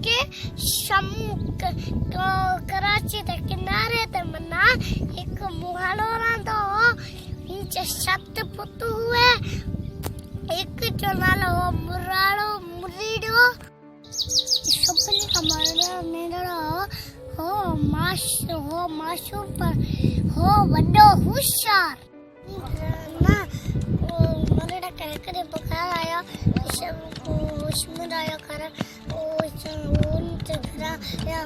के कराची के किनारे ते मना एक मुहालो रहंदो हो नीचे 7 पुत हुए एक जो नालो हो मुराड़ो मुरीडो सपने का मरना मेरा हो माशूम पर हो वड्डो होशियार ना मरड़ा कहकर बुखार आया उसमें आया कारण या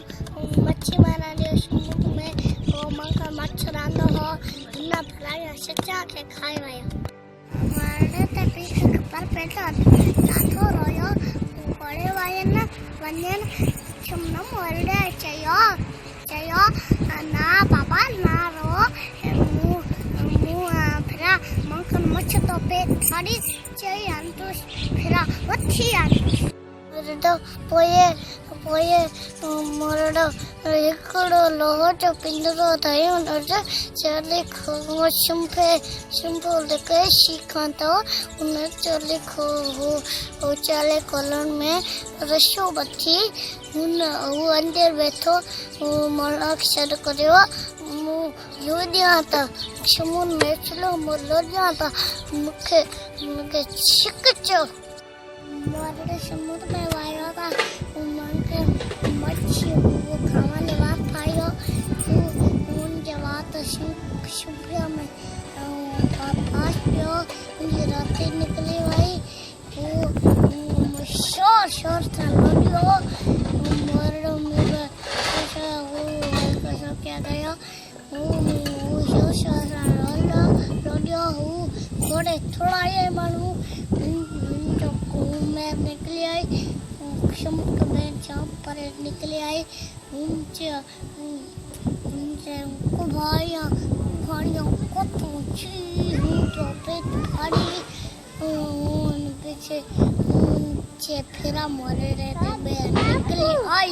मच्छी मारना दे समुद्र में वो मंगा मच्छरांदो हो इतना भलाया सच्चा के खाए वाया मरड़े ते पीछे पर पेटा नाथो रोयो बड़े वाये ना वन्यन चुम्ना मरड़े चयो ना बाबा ना रो फिरा मंकन मच्छ तो पे थारी चई अंतु फिरा वथी अंतु तो पोये मोरडो एकड़ो लोहो जो पिंडरो थायो नजे चले खो शिंपो लेके शिकांतो उन चले खो हो चले कॉलोन में रशो बथी उन वो अंदर बैठो वो मलाक शद करियो मु योदिया था समुन में चलो मोलोदिया था मुके छिकचो मोरडे समुद्र में वायो था उनके मच्छी वो खाने वाला आयो उन जवात शुभ्र में पास जो ये रातें निकली भाई वो शोर था लोडियो मोरडो मेरा कैसा वो कैसा क्या गया वो शोर था लोडियो वो थोड़े थोड़ा ये मालूम मैं निकली आई समुद्र में जहाँ पर निकली आई उनसे को भाइयों को पूछी जो पेट भारी उन पीछे फिरा मोरे रहते निकली आई